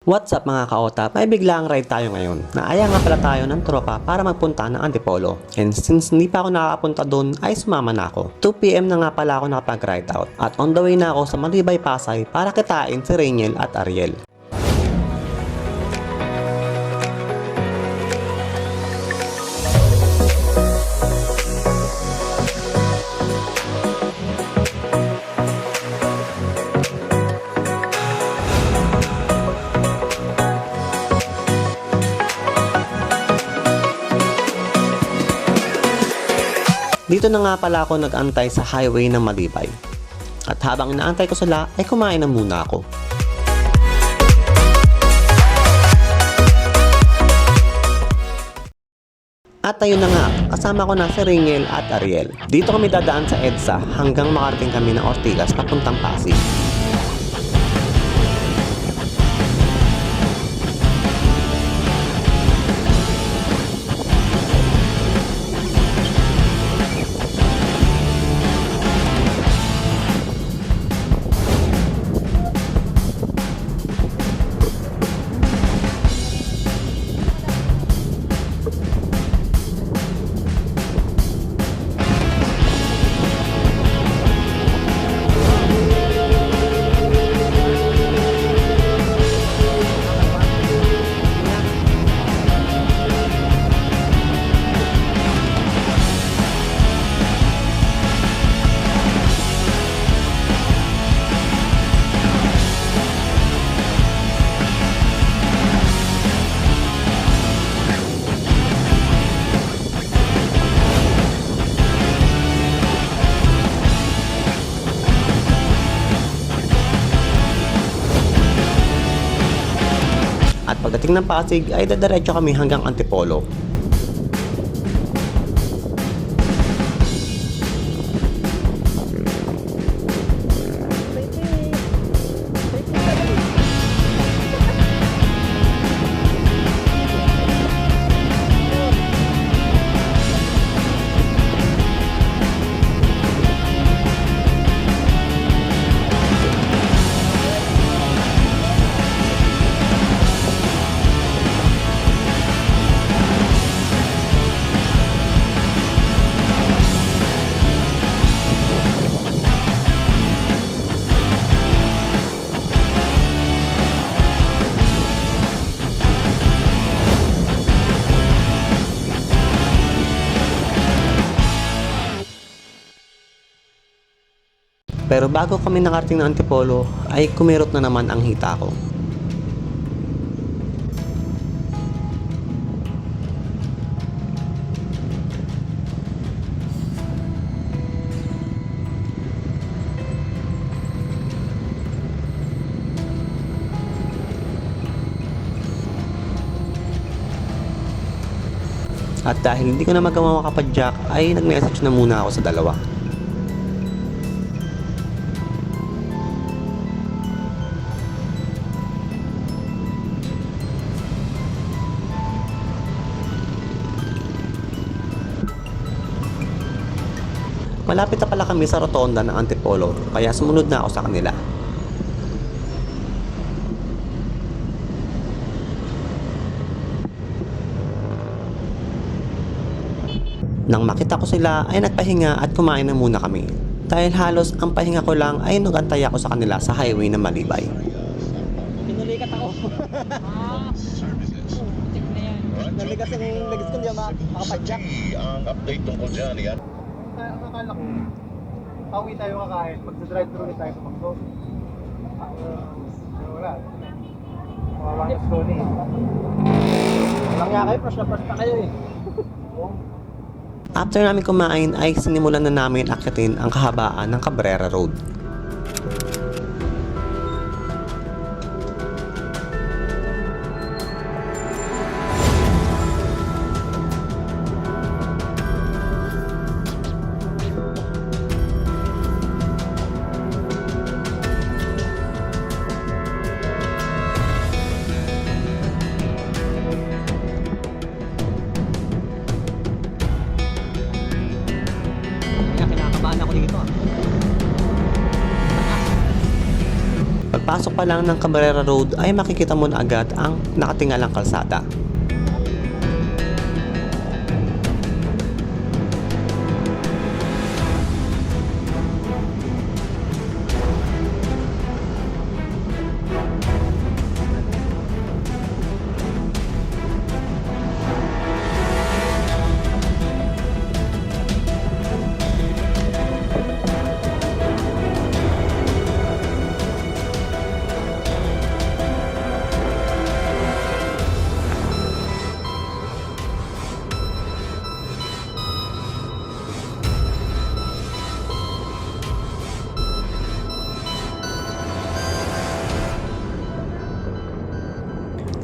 What's up mga kaotap? May biglang ride tayo ngayon. Naaya nga pala tayo ng tropa para magpunta ng Antipolo. And since hindi pa ako nakakapunta doon ay sumama na ako. 2 PM na nga pala ako nakapag-ride out. At on the way na ako sa Malibay, Pasay para kitain si Rainiel at Ariel. Dito na nga pala ako nag-antay sa highway ng Malibay. At habang inaantay ko sila ay kumain na muna ako. At ayun na nga, kasama ko na si Rainiel at Ariel. Dito kami dadaan sa EDSA hanggang makarating kami ng Ortigas papuntang Pasig. At pagdating ng Pasig ay dadiretso kami hanggang Antipolo. Pero bago kami nakarating ng Antipolo ay kumirot na naman ang hita ko. At dahil hindi ko na magawa makapadyak ay nag-message na muna ako sa dalawa. Malapit na pala kami sa rotonda ng Antipolo, kaya sumunod na ako sa kanila. Nang makita ko sila ay nagpahinga at kumain na muna kami. Dahil halos ang pahinga ko lang ay nagantay ako sa kanila sa highway ng Malibay. Pinulikat ako. Naligas yung legs ko, hindi ako makapadyak. Ang update tungkol dyan, yan. Akala ko, pauwi tayo kakain, magsa-drive-thru ulit tayo sa Makso. Wala. Mawawang yung Sony. Walang nga kayo, fresh na kayo eh. After namin kumain ay sinimulan na namin akyatin ang kahabaan ng Cabrera Road. Kaya kinakabahan ako dito. Pagpasok pa lang ng Cabrera Road ay makikita mo na agad ang nakatingalang kalsada.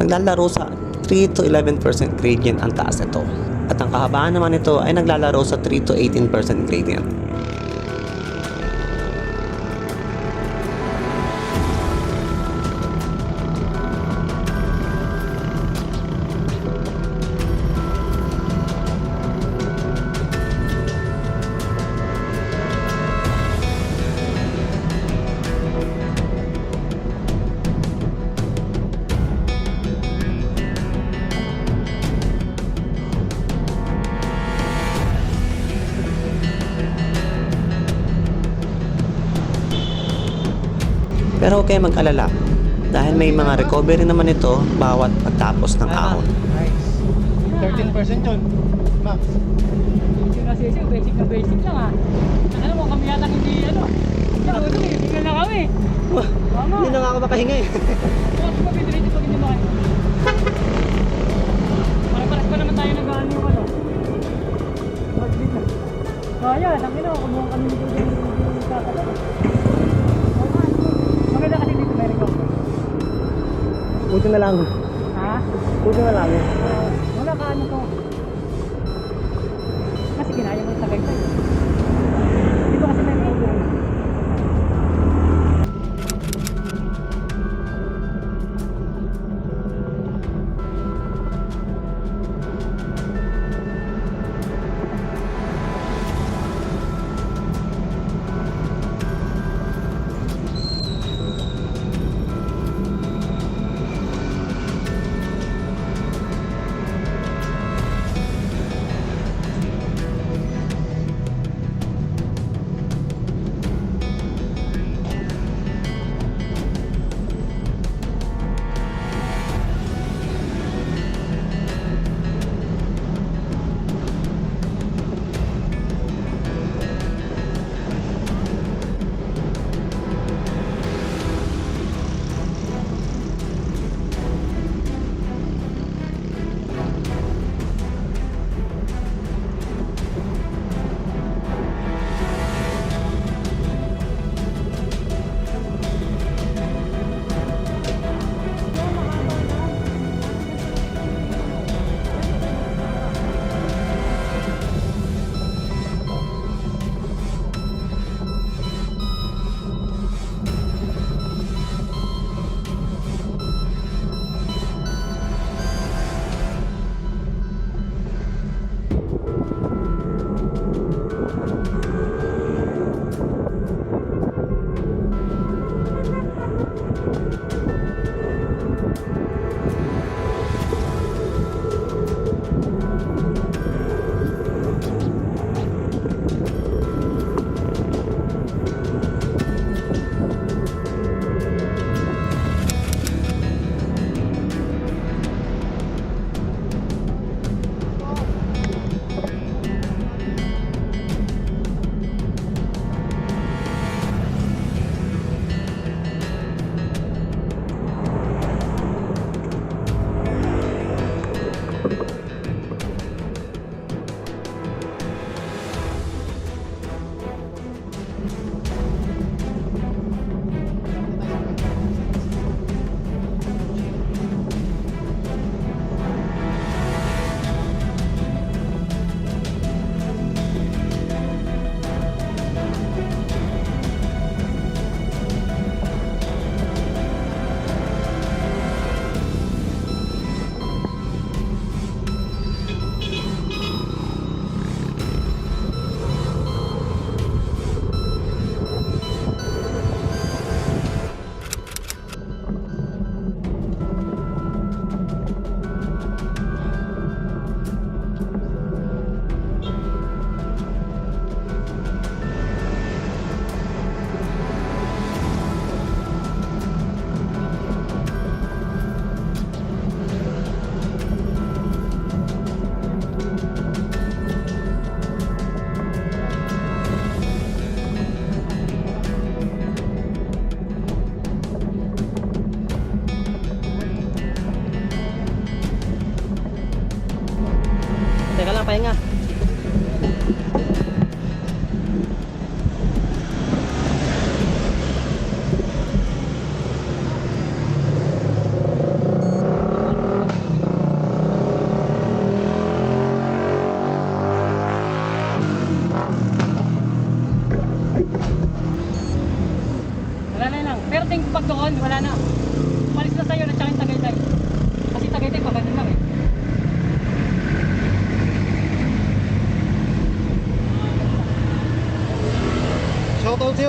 Naglalaro sa 3 to 11% gradient ang taas nito. At ang kahabaan naman nito ay naglalaro sa 3 to 18% gradient. Pero huwag kayong mag-alala dahil may mga recovery naman ito bawat pagtapos ng ahon. Nice. 13% yun. Max. Yung nasisi, basic na basic lang ah. Ano mo, kami yata hindi ano. Hindi na kami. Tama. Hindi na nga ako makahinga eh. Bakit ba pinrito pag hindi makain? Parang-paras pa naman tayo nag-ano yung ano. Mag-bit na. Kaya, lang ina, kumuha kami nito yung kakala. Maganda kasi dito may rin Buti na lang. ha? Buti na lang. Wala ka ano to. Kasi ginaya mo yung Tagaytay. Dito kasi may mga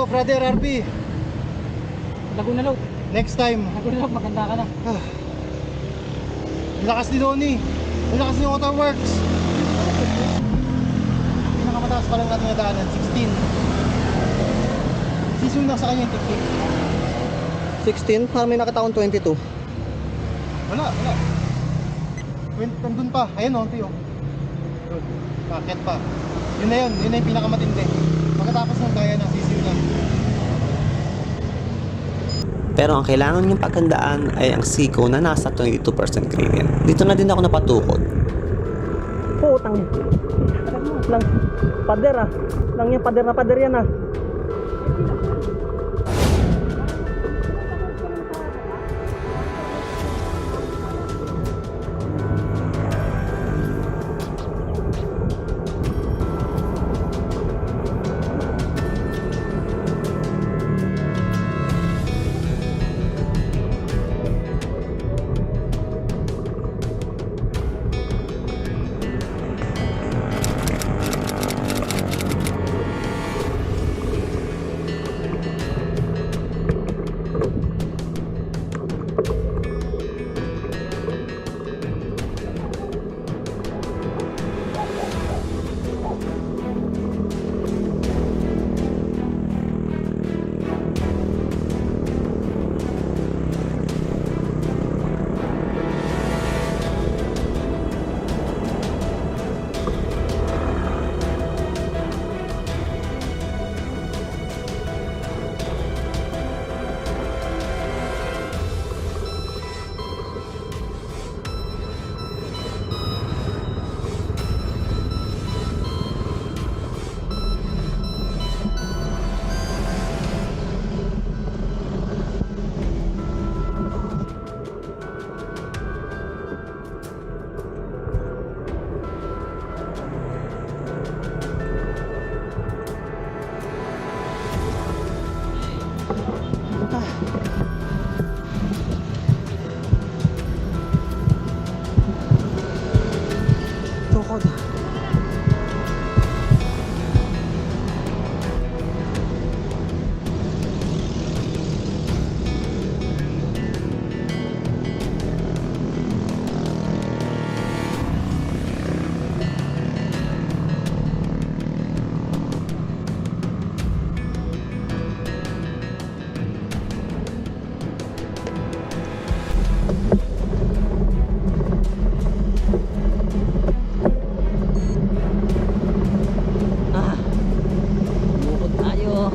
tayo, brother RB. Laguna Load. Next time. Laguna Load, maganda ka na. Ang lakas ni Donnie. Ang lakas ni Waterworks. Pinakamataas pa lang natin nadaanan, 16. Sisunak sa kanya yung tiktik. 16, parang may nakataon 22. Wala. Nandun pa. Ayun o, tiyo. Doon. Paket pa. Yun na yung pinakamatindi. Pagkatapos ng kaya na, sisiw na. Pero ang kailangan niyong paghandaan ay ang siko na nasa 22% gradient. Dito na din ako napatukod. Putang. Lang pader ah. Lang yung pader na pader yan ah. Tukod. Bukod tayo.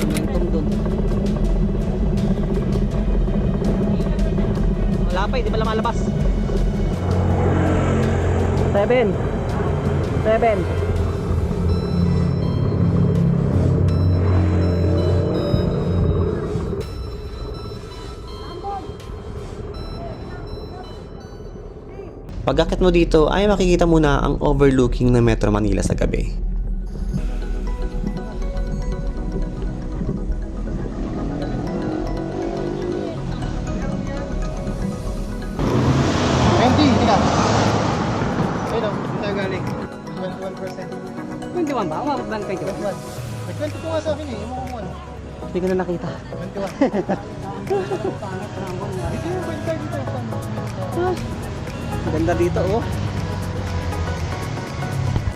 Momentum dun. Wala pa, hindi pala malabas. 7. Pag-akit mo dito ay makikita mo na ang overlooking ng Metro Manila sa gabi. Andy, tika. Ayun o, saan tayo galing? 21%. 21 ba? Umabot ba ng 21? May 22 nga sa akin eh, yung mga 1. Hindi ko na nakita. 21. Dito yung 25 dito. Ganda dito oh.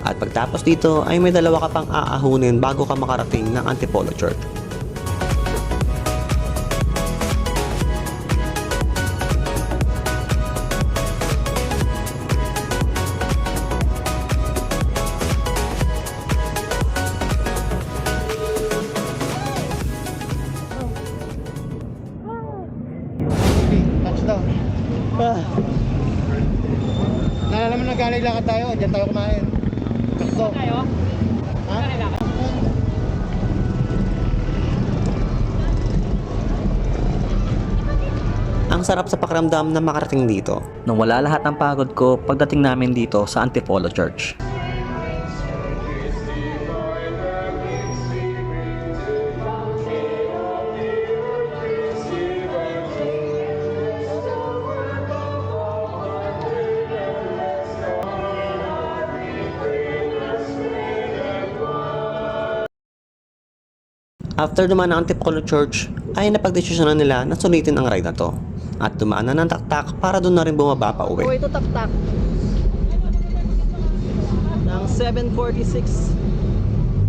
At pagtapos dito ay may dalawa ka pang aahunin bago ka makarating ng Antipolo Church. Okay, touchdown. Naalala mo na galing lakad tayo, dyan tayo kumain. Takso. Tayo? Ha? Kailangan. Ang sarap sa pakiramdam na makarating dito. Nung wala lahat ng pagod ko pagdating namin dito sa Antipolo Church. After dumaan ng Antipolo Church, ay napagdesisyonan nila na sulitin ang ride na to. At dumaan na ng taktak para doon na rin bumaba pa uwi. ito taktak. Ng 7:46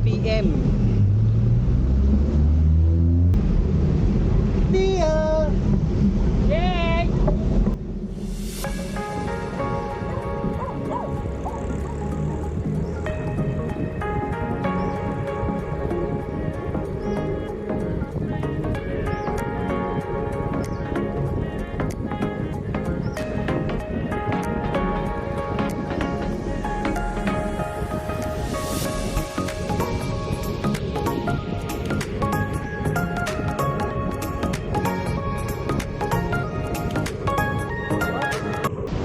PM. Tia! Yay!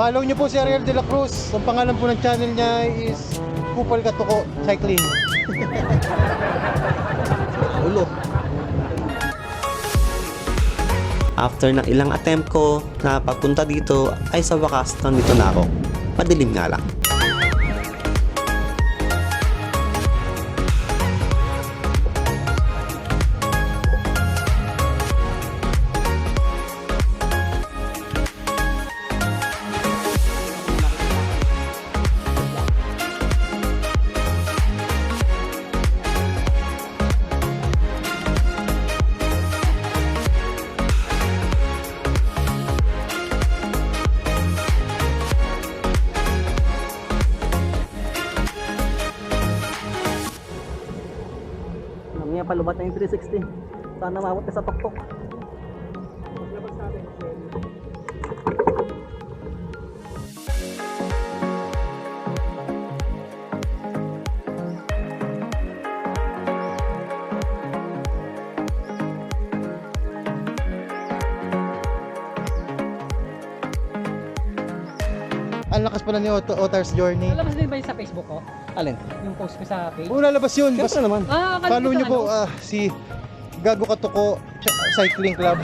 Follow nyo po si Ariel de la Cruz. Ang pangalan po ng channel niya is Kupal Katuko Cycling. Ulo. After ng ilang attempt ko na pagpunta dito ay sa wakas nandito na ako. Madilim nga lang. Mamaya palubat na yung 360. Sana mabot ka sa tuktok. Ang lakas pala ni Otar's Journey. Lalabas din ba yun sa Facebook ko? Alin? Yung post ko sa page? Oo, lalabas yun. Siyempre naman. Akala Follow ko nyo sa po ano. si Gago Katuko Cycling Club.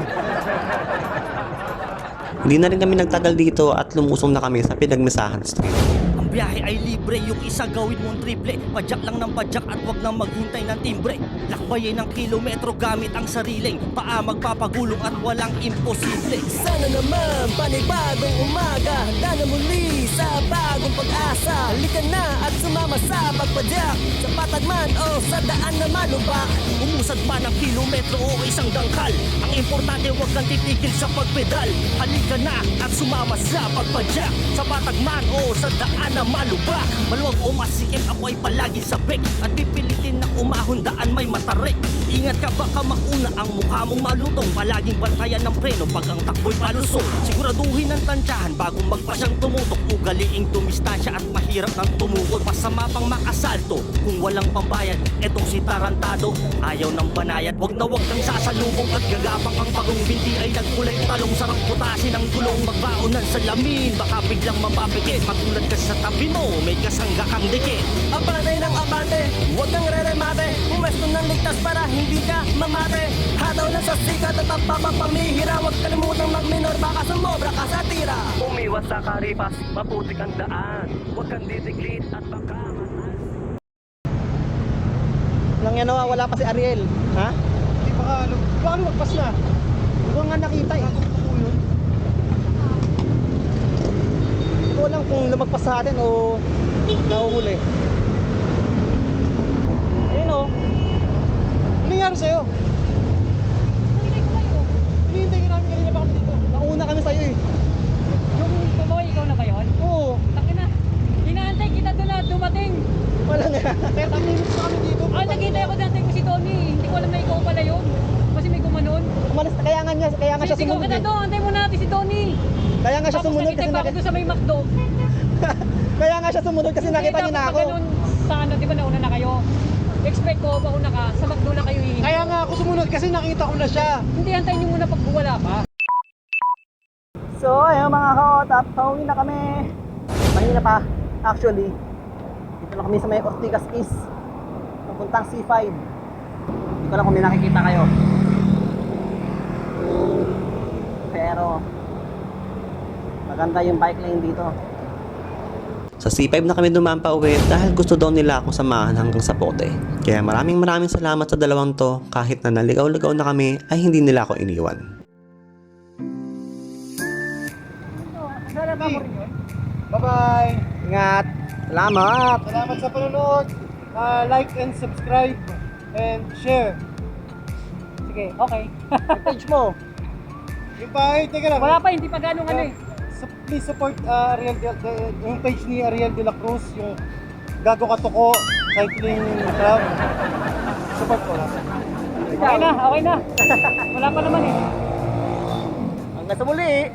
Hindi na rin kami nagtagal dito at lumusong na kami sa Pinagmesahan Street. Ang biyahe ay libre, yung isa gawin mong triple. Padyak lang ng padyak at wag nang maghintay ng timbre. Lakbayin ng kilometro gamit ang sariling paa, magpapagulong at walang imposible. Sana naman panibagong umaga, handa na muli sa bagong pag-asa. Halika na at sumama sa pagpadyak, sa patagman o sa daan na malubak. Umusad man ng kilometro o isang dangkal, ang importante wag kang titigil sa pagpedal. Halika na at sumama sa pagpadyak, sa patagman o sa daan na malubak. Maluwag o masikim, ako ay palagi sabik at pipilitin na umahon daan may matarik. Ingat ka baka mauna ang mukha mong malutong, palaging bantayan ng preno pag ang takbo'y palusong. Siguraduhin ang tansyahan bago magpasyang tumutok, ugaliing tumistansya at mahirap ng tumukod. Masama pang makasalto kung walang pambayad, etong si Tarantado ayaw ng banayad. Wag na wag kang sasalubong at gagapang ang pagong binti ay nagkulay talong. Sarang putasin ang gulong, magbaonan sa lamin, baka biglang mapapikit. Matulad ka sa tabi mo, may kasangga kang dikit. Abante ng abante, huwag kang re-remate. Pumesto ng ligtas para hindi ka mamate. Hataw lang sa sikat at pamamihira. Huwag kalimutang mag-minor, baka sumobra ka sa tira. Umiwas sa karipas, maputik ang daan. Huwag kang didikit at baka Nang yan wala pa si Ariel. Ha? Hindi baka lumagpas na. Hindi ko nga nakita eh. Hindi ko alam kung lumagpas sa atin o nahuhuli. Ayun o. Ano nangyari sa'yo? Hinihintay ka namin kanina pa kami dito. Nauna kami sa'yo eh. Yung tuloy, ikaw na ba yun? Oo. Takin na. Inaantay kita doon na dumating. Wala nga. 30 minutes na kami dito. Nakita ako dati ko si Tony. Hindi ko alam na ikaw pala yun. Kasi may gumanon. Umalis na, kaya nga siya Sigaw sumunod ka na eh. doon. Antay mo natin si Tony. Kaya nga siya Tapos sumunod nakita kasi pa ako doon sa may McDo. Kaya nga siya sumunod kasi nakita niya na ako. Ganun, sa ano, di ba nauna na kayo? Expect ko, pauna ka, sa McDo na kayo hihingi. Kaya nga ako sumunod kasi nakita ko na siya. Hindi, antayin nyo muna pag wala pa. So ayun mga kaotap, pauwi na kami. Mahina pa, actually. Dito na kami sa may Ortigas East. Papuntang C5. Hindi ko lang kung may nakikita kayo. Pero maganda yung bike lane dito. Sa C5 na kami dumaan pa uwi dahil gusto daw nila akong samahan hanggang sa Pote. Kaya maraming salamat sa dalawang to, kahit na naligaw-ligaw na kami ay hindi nila ako iniwan. Bye-bye! Ingat! Salamat! Salamat sa panonood. Like and subscribe and share. Sige, okay. Page mo! Yung pa, teka lang. Wala pa, hindi pa ganong ano eh. Please support yung page ni Ariel de la Cruz, yung Gago Katuko Cycling Club. Support ko lang. Okay na, okay na. Wala pa naman eh. Hanggang sa muli!